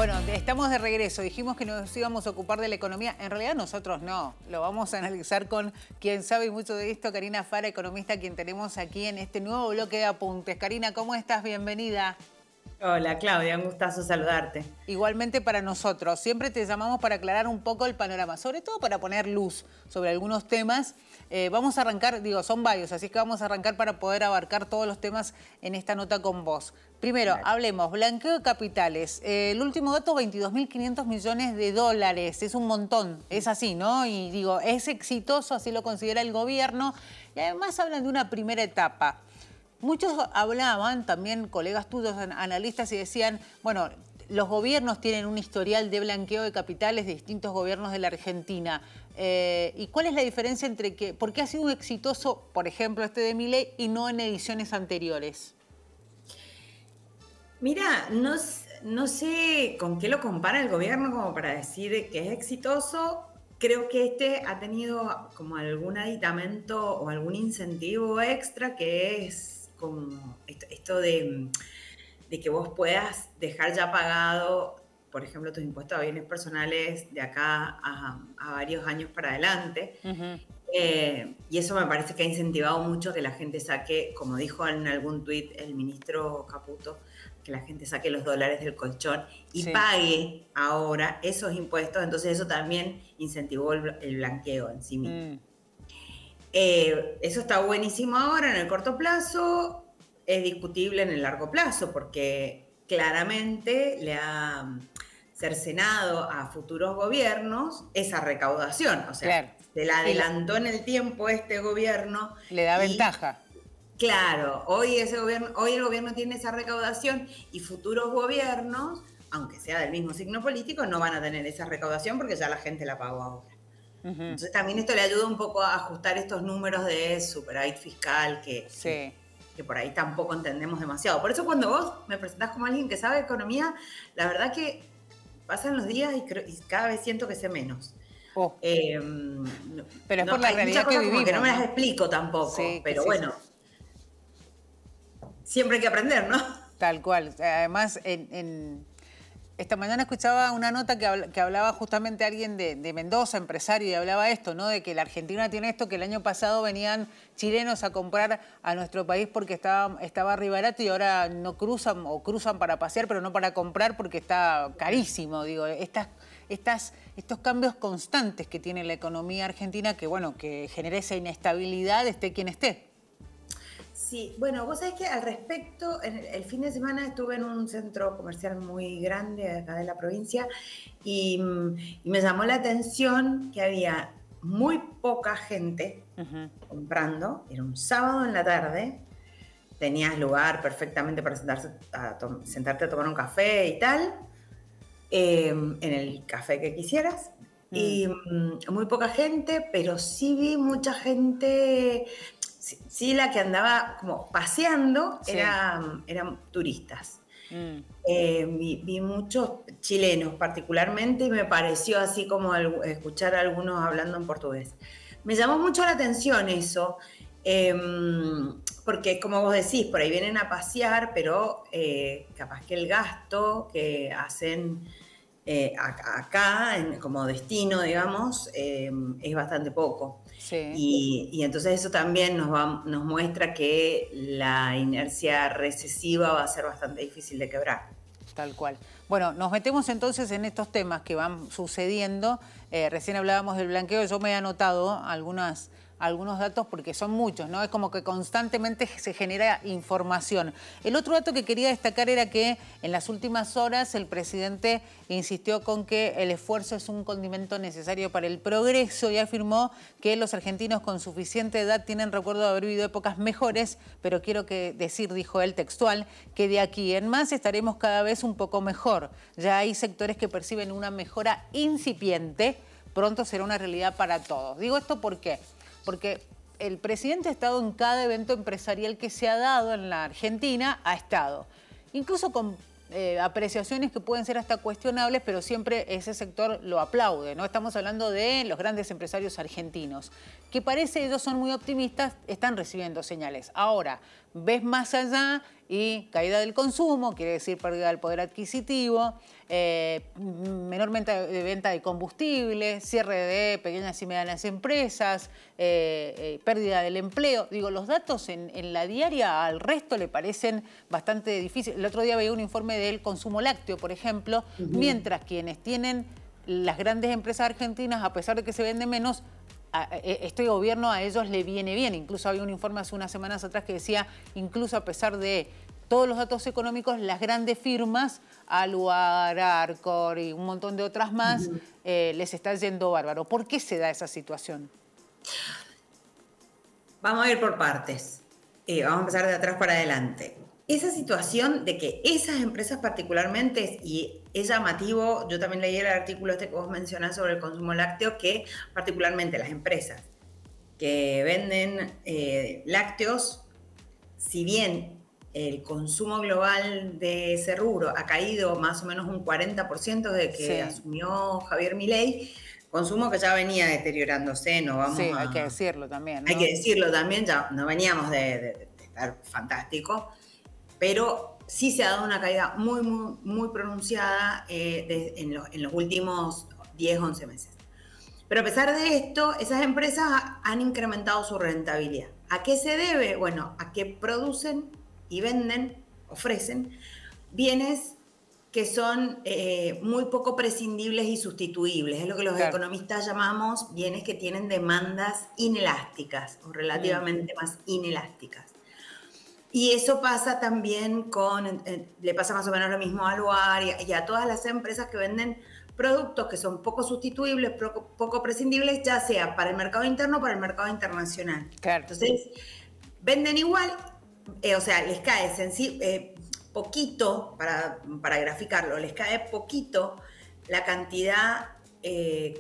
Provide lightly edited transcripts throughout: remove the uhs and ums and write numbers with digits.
Bueno, estamos de regreso. Dijimos que nos íbamos a ocupar de la economía. En realidad nosotros no. Lo vamos a analizar con quien sabe mucho de esto, Karina Fara, economista, quien tenemos aquí en este nuevo bloque de apuntes. Karina, ¿cómo estás? Bienvenida. Hola Claudia, un gustazo saludarte. Igualmente para nosotros. Siempre te llamamos para aclarar un poco el panorama, sobre todo para poner luz sobre algunos temas. Vamos a arrancar, son varios, así que vamos a arrancar para poder abarcar todos los temas en esta nota con vos. Primero, hablemos, blanqueo de capitales. El último dato, 22.500 millones de dólares. Es un montón, es así, ¿no? Y es exitoso, así lo considera el gobierno. Y además hablan de una primera etapa. Muchos hablaban, también colegas tuyos, analistas, y decían, bueno, los gobiernos tienen un historial de blanqueo de capitales de distintos gobiernos de la Argentina. ¿Y cuál es la diferencia entre por qué ha sido un exitoso, por ejemplo, este de Milei y no en ediciones anteriores? Mira, no sé con qué lo compara el gobierno como para decir que es exitoso. Creo que este ha tenido como algún aditamento o algún incentivo extra, que es como esto de que vos puedas dejar ya pagado, por ejemplo, tus impuestos a bienes personales de acá a varios años para adelante. Y eso me parece que ha incentivado mucho que la gente saque, como dijo en algún tuit el ministro Caputo, que la gente saque los dólares del colchón y pague ahora esos impuestos. Entonces eso también incentivó el blanqueo en sí mismo. Eso está buenísimo ahora en el corto plazo, es discutible en el largo plazo porque claramente le ha cercenado a futuros gobiernos esa recaudación. O sea, se la adelantó en el tiempo este gobierno. Le da ventaja. Claro, hoy el gobierno tiene esa recaudación y futuros gobiernos, aunque sea del mismo signo político, no van a tener esa recaudación porque ya la gente la pagó ahora. Entonces también esto le ayuda un poco a ajustar estos números de superávit fiscal que por ahí tampoco entendemos demasiado. Por eso cuando vos me presentás como alguien que sabe de economía, la verdad que pasan los días y cada vez siento que sé menos. Pero es por la realidad que vivimos. Que no me las explico tampoco, pero bueno, siempre hay que aprender, ¿no? Tal cual. Además, esta mañana escuchaba una nota que hablaba justamente alguien de Mendoza, empresario, y hablaba esto, ¿no? De que la Argentina tiene esto, que el año pasado venían chilenos a comprar a nuestro país porque estaba re barato y ahora no cruzan o cruzan para pasear, pero no para comprar porque está carísimo. Estos cambios constantes que tiene la economía argentina, que genera esa inestabilidad, esté quien esté. Sí, bueno, vos sabés que al respecto, el fin de semana estuve en un centro comercial muy grande acá de la provincia y me llamó la atención que había muy poca gente comprando. Era un sábado en la tarde, tenías lugar perfectamente para sentarte a tomar un café y tal, en el café que quisieras. Y muy poca gente, pero sí vi mucha gente. Sí, la que andaba como paseando eran turistas. Vi muchos chilenos particularmente y me pareció así como escuchar a algunos hablando en portugués. Me llamó mucho la atención eso, porque como vos decís, por ahí vienen a pasear, pero capaz que el gasto que hacen acá como destino, digamos, es bastante poco. Y entonces eso también nos muestra que la inercia recesiva va a ser bastante difícil de quebrar. Tal cual. Bueno, nos metemos entonces en estos temas que van sucediendo. Recién hablábamos del blanqueo, yo me he anotado algunos datos porque son muchos, ¿no? Es como que constantemente se genera información. El otro dato que quería destacar era que en las últimas horas el presidente insistió con que el esfuerzo es un condimento necesario para el progreso y afirmó que los argentinos con suficiente edad tienen recuerdo de haber vivido épocas mejores, pero quiero decir, dijo él textual, que de aquí en más estaremos cada vez un poco mejor. Ya hay sectores que perciben una mejora incipiente, pronto será una realidad para todos. Digo esto porque el presidente ha estado en cada evento empresarial que se ha dado en la Argentina, ha estado. Incluso con apreciaciones que pueden ser hasta cuestionables, pero siempre ese sector lo aplaude, ¿no? Estamos hablando de los grandes empresarios argentinos, que parece ellos son muy optimistas, están recibiendo señales. Ahora, ves más allá y caída del consumo, quiere decir pérdida del poder adquisitivo, menor venta de combustible, cierre de pequeñas y medianas empresas, pérdida del empleo. Digo, los datos en la diaria al resto le parecen bastante difíciles. El otro día veía un informe del consumo lácteo, por ejemplo, mientras quienes tienen las grandes empresas argentinas, a pesar de que se vende menos, este gobierno a ellos le viene bien. Incluso había un informe hace unas semanas atrás que decía, incluso a pesar de todos los datos económicos, las grandes firmas, Aluar, Arcor y un montón de otras más, les está yendo bárbaro. ¿Por qué se da esa situación? Vamos a ir por partes. Vamos a empezar de atrás para adelante. Esa situación de que esas empresas particularmente, y es llamativo, yo también leí el artículo este que vos mencionás sobre el consumo lácteo, que particularmente las empresas que venden lácteos, si bien el consumo global de ese rubro ha caído más o menos un 40% desde que asumió Javier Milei, consumo que ya venía deteriorándose, no vamos a... hay que decirlo también, ¿no? Hay que decirlo también, ya no veníamos de estar fantástico, pero sí se ha dado una caída muy pronunciada en los últimos 10, 11 meses. Pero a pesar de esto, esas empresas han incrementado su rentabilidad. ¿A qué se debe? Bueno, a que producen y venden, ofrecen bienes que son muy poco prescindibles y sustituibles. Es lo que los economistas llamamos bienes que tienen demandas inelásticas o relativamente más inelásticas. Y eso pasa también le pasa más o menos lo mismo a Aluar y a todas las empresas que venden productos que son poco sustituibles, poco prescindibles, ya sea para el mercado interno o para el mercado internacional. Claro. Entonces, venden igual, o sea, les cae poquito, para graficarlo, les cae poquito la cantidad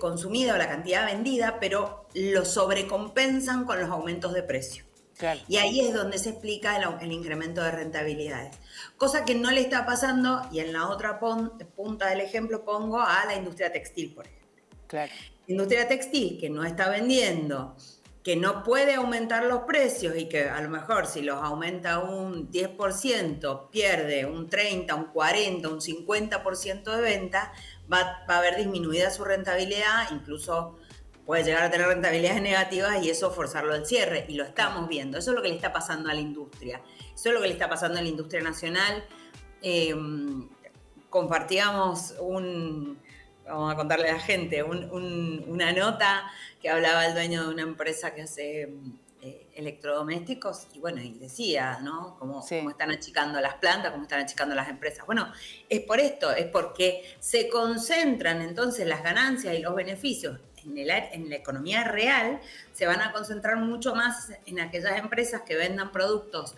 consumida o la cantidad vendida, pero lo sobrecompensan con los aumentos de precio. Claro. Y ahí es donde se explica el incremento de rentabilidades. Cosa que no le está pasando, y en la otra punta del ejemplo pongo a la industria textil, por ejemplo. Claro. La industria textil que no está vendiendo, que no puede aumentar los precios y que a lo mejor si los aumenta un 10%, pierde un 30, un 40, un 50% de venta, va a haber disminuida su rentabilidad, incluso puede llegar a tener rentabilidades negativas y eso forzarlo al cierre, y lo estamos viendo. Eso es lo que le está pasando a la industria. Eso es lo que le está pasando a la industria nacional. Compartíamos vamos a contarle a la gente, una nota que hablaba el dueño de una empresa que hace electrodomésticos, y bueno, y decía, ¿no? Cómo están achicando las plantas, cómo están achicando las empresas. Bueno, es por esto, es porque se concentran entonces las ganancias y los beneficios en la economía real, se van a concentrar mucho más en aquellas empresas que vendan productos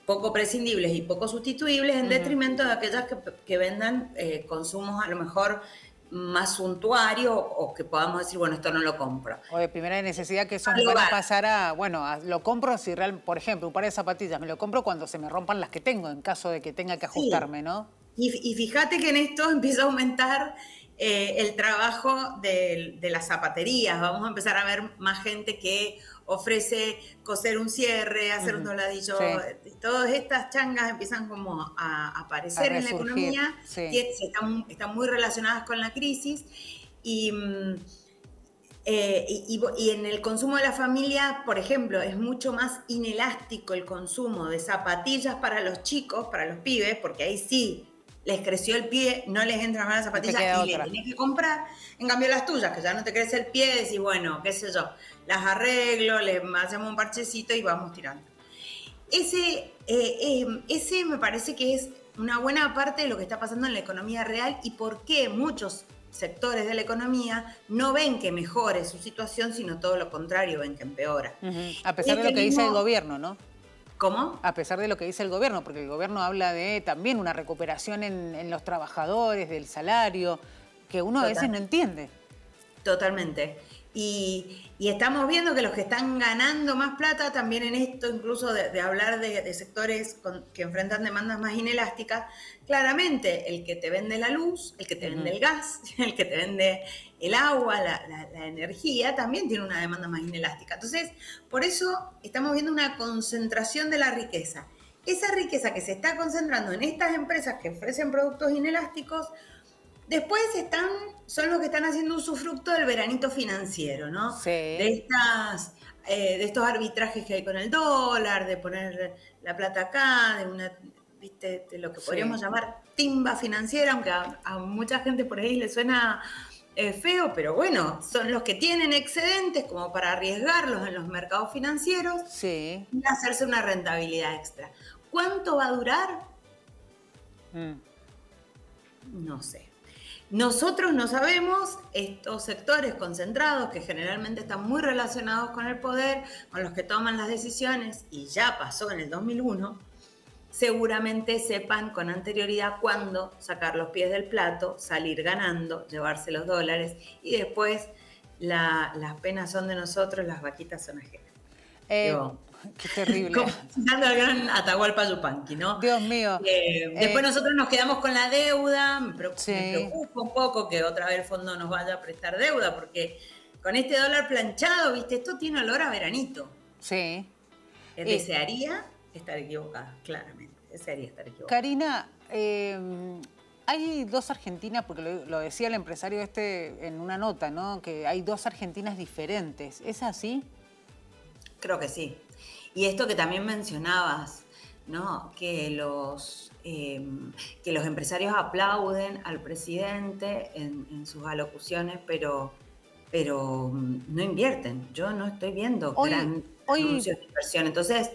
poco prescindibles y poco sustituibles, en detrimento de aquellas que vendan consumos a lo mejor más suntuarios, o que podamos decir, bueno, esto no lo compro. O de primera necesidad, que eso nos van a pasar lo compro si por ejemplo, un par de zapatillas, me lo compro cuando se me rompan las que tengo, en caso de que tenga que ajustarme, ¿no? Y fíjate que en esto empieza a aumentar el trabajo de las zapaterías. Vamos a empezar a ver más gente que ofrece coser un cierre, hacer un dobladillo. Todas estas changas empiezan como a aparecer en la economía. Están muy relacionadas con la crisis. Y en el consumo de la familia, por ejemplo, es mucho más inelástico el consumo de zapatillas para los chicos, para los pibes, porque ahí sí les creció el pie, no les entran más las zapatillas y les tenés que comprar. En cambio las tuyas, que ya no te crece el pie, decís, bueno, qué sé yo, las arreglo, les hacemos un parchecito y vamos tirando. Ese me parece que es una buena parte de lo que está pasando en la economía real, y por qué muchos sectores de la economía no ven que mejore su situación, sino todo lo contrario, ven que empeora. A pesar de lo que dice el gobierno, ¿no? ¿Cómo? A pesar de lo que dice el gobierno, porque el gobierno habla de también una recuperación en los trabajadores, del salario, que uno a veces no entiende. Totalmente. Y estamos viendo que los que están ganando más plata también en esto, incluso de hablar de sectores que enfrentan demandas más inelásticas, claramente el que te vende la luz, el que te vende el gas, el que te vende el agua, la energía, también tiene una demanda más inelástica. Entonces, por eso estamos viendo una concentración de la riqueza. esa riqueza que se está concentrando en estas empresas que ofrecen productos inelásticos, después son los que están haciendo usufructo del veranito financiero, ¿no? Sí. De estos arbitrajes que hay con el dólar, de poner la plata acá, ¿viste? De lo que podríamos llamar timba financiera, aunque a mucha gente por ahí le suena feo, pero bueno, son los que tienen excedentes como para arriesgarlos en los mercados financieros y hacerse una rentabilidad extra. ¿Cuánto va a durar? No sé. Nosotros no sabemos, estos sectores concentrados que generalmente están muy relacionados con el poder, con los que toman las decisiones, y ya pasó en el 2001, seguramente sepan con anterioridad cuándo sacar los pies del plato, salir ganando, llevarse los dólares, y después las penas son de nosotros, las vaquitas son ajenas. Qué terrible. Dando al gran Atahualpa Yupanqui, ¿no? Dios mío. Después nosotros nos quedamos con la deuda. Me preocupa un poco que otra vez el fondo nos vaya a prestar deuda, porque con este dólar planchado, ¿viste? Esto tiene olor a veranito. Sí. Desearía estar equivocada, claramente. Desearía estar equivocada. Karina, hay dos Argentinas, porque lo decía el empresario en una nota, ¿no? Que hay dos Argentinas diferentes. ¿Es así? Creo que sí. Y esto que también mencionabas, ¿no? Que los empresarios aplauden al presidente en sus alocuciones, pero no invierten. Yo no estoy viendo gran anuncios de inversión. Entonces,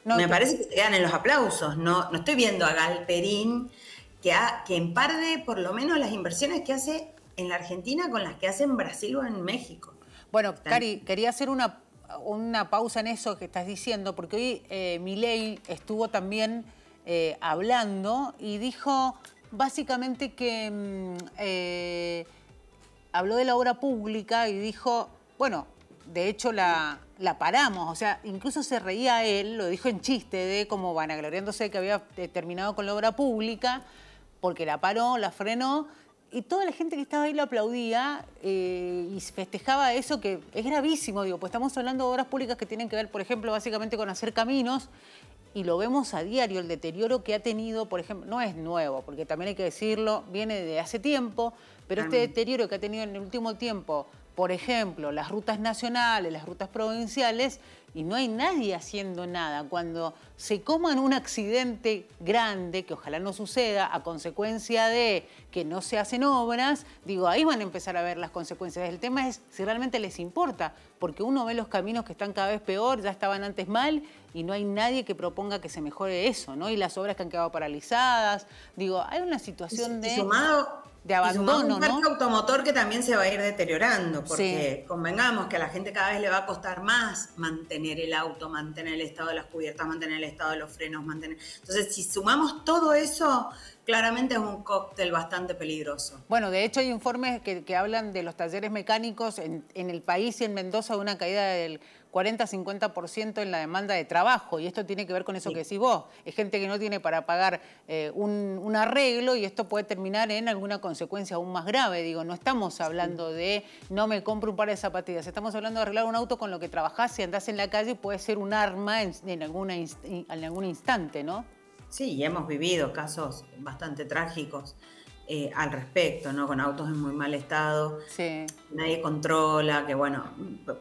me parece que se quedan en los aplausos. No estoy viendo a Galperín que emparde por lo menos las inversiones que hace en la Argentina con las que hace en Brasil o en México. Bueno, Cari, quería hacer una pausa en eso que estás diciendo, porque hoy Milei estuvo también hablando y dijo básicamente que habló de la obra pública y dijo, bueno, de hecho la paramos, o sea, incluso se reía él, lo dijo en chiste, de como vanagloriándose de que había terminado con la obra pública, porque la paró, la frenó. Y toda la gente que estaba ahí lo aplaudía y festejaba eso, que es gravísimo, digo, pues estamos hablando de obras públicas que tienen que ver, por ejemplo, básicamente con hacer caminos, y lo vemos a diario, el deterioro que ha tenido, por ejemplo, no es nuevo, porque también hay que decirlo, viene de hace tiempo, pero este deterioro que ha tenido en el último tiempo, por ejemplo, las rutas nacionales, las rutas provinciales, y no hay nadie haciendo nada. Cuando se coman un accidente grande, que ojalá no suceda, a consecuencia de que no se hacen obras, digo, ahí van a empezar a ver las consecuencias. El tema es si realmente les importa, porque uno ve los caminos que están cada vez peor, ya estaban antes mal, y no hay nadie que proponga que se mejore eso, ¿no? Y las obras que han quedado paralizadas. Digo, hay una situación de abandono, un parque automotor que también se va a ir deteriorando, porque convengamos que a la gente cada vez le va a costar más mantener el auto, mantener el estado de las cubiertas, mantener el estado de los frenos, Entonces, si sumamos todo eso, claramente es un cóctel bastante peligroso. Bueno, de hecho hay informes que hablan de los talleres mecánicos en el país y en Mendoza de una caída del 40-50% en la demanda de trabajo, y esto tiene que ver con eso que decís vos. Es gente que no tiene para pagar un arreglo, y esto puede terminar en alguna consecuencia aún más grave. Digo, no estamos hablando de no me compro un par de zapatillas, estamos hablando de arreglar un auto con lo que trabajás, si andás en la calle puede ser un arma en algún instante, ¿no? Sí, y hemos vivido casos bastante trágicos al respecto, ¿no? Con autos en muy mal estado, nadie controla, que bueno,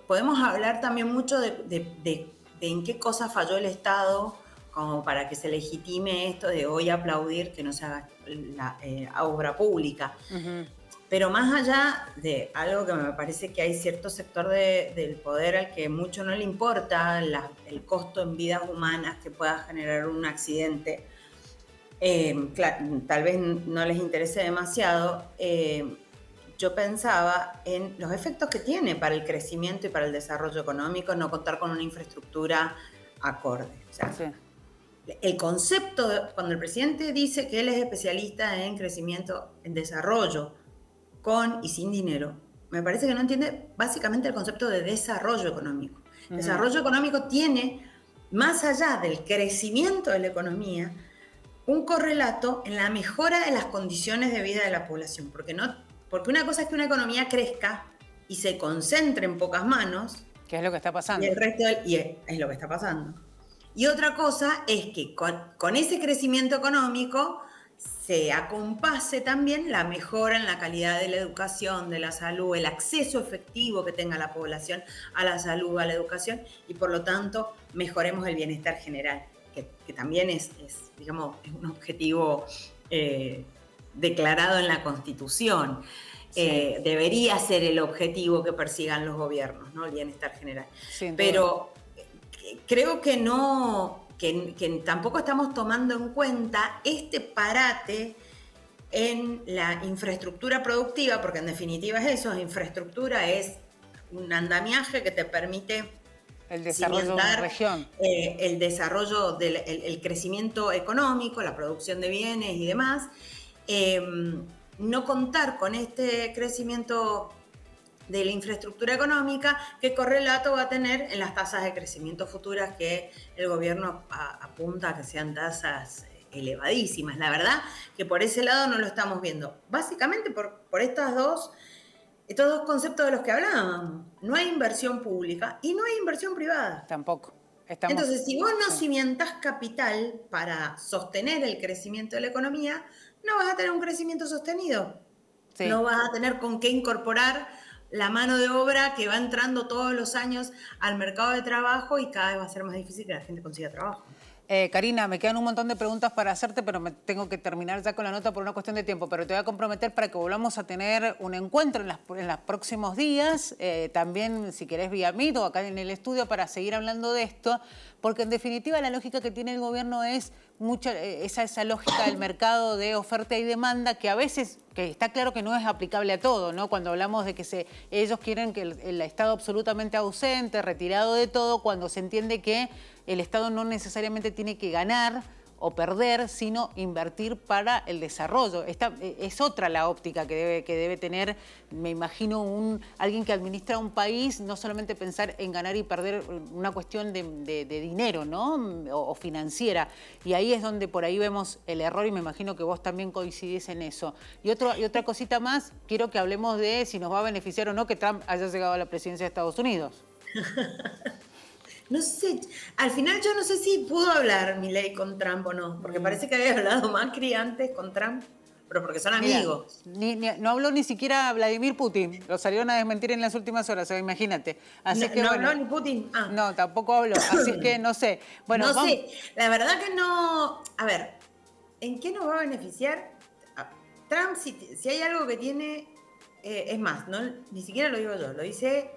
podemos hablar también mucho de en qué cosa falló el Estado como para que se legitime esto de hoy aplaudir que no se haga la obra pública. Pero más allá de algo que me parece que hay cierto sector del poder al que mucho no le importa, el costo en vidas humanas que pueda generar un accidente, tal vez no les interese demasiado, yo pensaba en los efectos que tiene para el crecimiento y para el desarrollo económico no contar con una infraestructura acorde. O sea, el concepto, cuando el presidente dice que él es especialista en crecimiento, en desarrollo, con y sin dinero, me parece que no entiende básicamente el concepto de desarrollo económico. Desarrollo económico tiene, más allá del crecimiento de la economía, un correlato en la mejora de las condiciones de vida de la población. Porque una cosa es que una economía crezca y se concentre en pocas manos. ¿Qué es lo que está pasando? Y es lo que está pasando. Y otra cosa es que con ese crecimiento económico se acompase también la mejora en la calidad de la educación, de la salud, el acceso efectivo que tenga la población a la salud, a la educación, y por lo tanto mejoremos el bienestar general, que también es, digamos, es un objetivo declarado en la Constitución. Sí. Debería ser el objetivo que persigan los gobiernos, ¿no? El bienestar general. Pero creo que no, que tampoco estamos tomando en cuenta este parate en la infraestructura productiva, porque en definitiva es eso, infraestructura es un andamiaje que te permite el desarrollo de la región. El desarrollo, el crecimiento económico, la producción de bienes y demás. No contar con este crecimiento de la infraestructura económica, ¿qué correlato va a tener en las tasas de crecimiento futuras que el gobierno apunta a que sean tasas elevadísimas? La verdad que por ese lado no lo estamos viendo. Básicamente por estos dos conceptos de los que hablábamos. No hay inversión pública y no hay inversión privada. Tampoco. Entonces, si vos no cimentás capital para sostener el crecimiento de la economía, no vas a tener un crecimiento sostenido. Sí. No vas a tener con qué incorporar la mano de obra que va entrando todos los años al mercado de trabajo y cada vez va a ser más difícil que la gente consiga trabajo. Karina, me quedan un montón de preguntas para hacerte, pero me tengo que terminar ya con la nota por una cuestión de tiempo. Pero te voy a comprometer para que volvamos a tener un encuentro en los próximos días, también si querés vía Meet o acá en el estudio para seguir hablando de esto, porque en definitiva la lógica que tiene el gobierno es esa lógica del mercado de oferta y demanda que a veces, que está claro que no es aplicable a todo, ¿no? Cuando hablamos de que ellos quieren que el Estado absolutamente ausente, retirado de todo, cuando se entiende que el Estado no necesariamente tiene que ganar o perder, sino invertir para el desarrollo. Es otra la óptica que debe tener, me imagino, alguien que administra un país, no solamente pensar en ganar y perder una cuestión de dinero, ¿no? O financiera. Y ahí es donde por ahí vemos el error y me imagino que vos también coincidís en eso. Y otra cosita más, quiero que hablemos de si nos va a beneficiar o no que Trump haya llegado a la presidencia de Estados Unidos. No sé, al final yo no sé si pudo hablar Milei con Trump o no, porque parece que había hablado Macri antes con Trump, pero porque son amigos. Mira, no habló ni siquiera Vladimir Putin, lo salieron a desmentir en las últimas horas, imagínate. Así que, no bueno, habló ni Putin. Ah. No, tampoco habló, así es que no sé. Bueno, no sé, la verdad que no. A ver, ¿en qué nos va a beneficiar? Trump, si hay algo que tiene, es más, no, ni siquiera lo digo yo, lo dice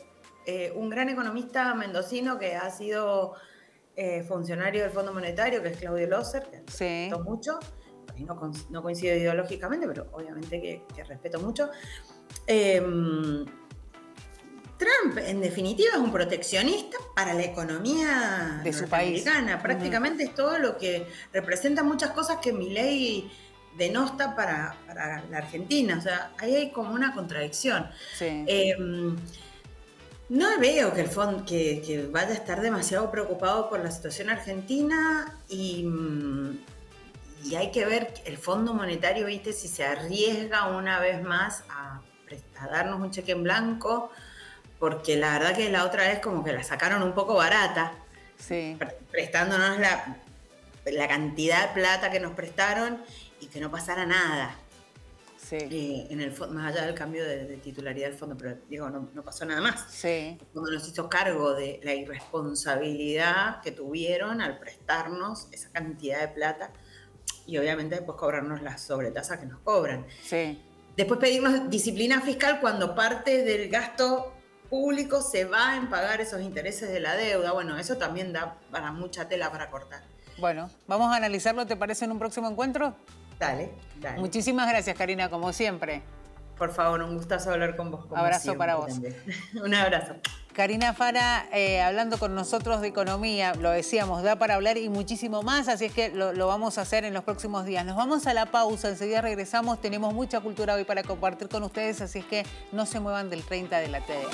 un gran economista mendocino que ha sido funcionario del Fondo Monetario, que es Claudio Loser, que respeto mucho, y no coincido ideológicamente, pero obviamente que respeto mucho. Trump, en definitiva, es un proteccionista para la economía de su país. Prácticamente es todo lo que representa muchas cosas que Milei denosta para la Argentina. O sea, ahí hay como una contradicción. Sí. No veo que el fondo que vaya a estar demasiado preocupado por la situación argentina y hay que ver el Fondo Monetario, ¿viste? Si se arriesga una vez más a darnos un cheque en blanco, porque la verdad que la otra vez como que la sacaron un poco barata, sí, prestándonos la cantidad de plata que nos prestaron y que no pasara nada. Sí. Más allá del cambio de titularidad del fondo, pero digo, no pasó nada más. Sí. Cuando nos hizo cargo de la irresponsabilidad que tuvieron al prestarnos esa cantidad de plata y obviamente después cobrarnos las sobretasas que nos cobran. Sí. Después pedirnos disciplina fiscal cuando parte del gasto público se va en pagar esos intereses de la deuda. Bueno, eso también da para mucha tela para cortar. Bueno, vamos a analizarlo, ¿te parece, en un próximo encuentro? Dale. Muchísimas gracias, Karina, como siempre. Por favor, un gustazo hablar con vos. Abrazo siempre, para vos. Un abrazo. Karina Fara, hablando con nosotros de economía, lo decíamos, da para hablar y muchísimo más, así es que lo vamos a hacer en los próximos días. Nos vamos a la pausa, enseguida regresamos, tenemos mucha cultura hoy para compartir con ustedes, así es que no se muevan del 30 de la TDA.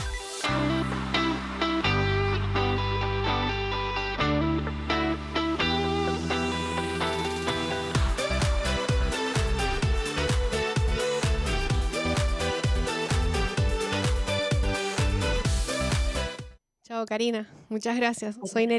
Chao, Karina. Muchas gracias. Soy Neri.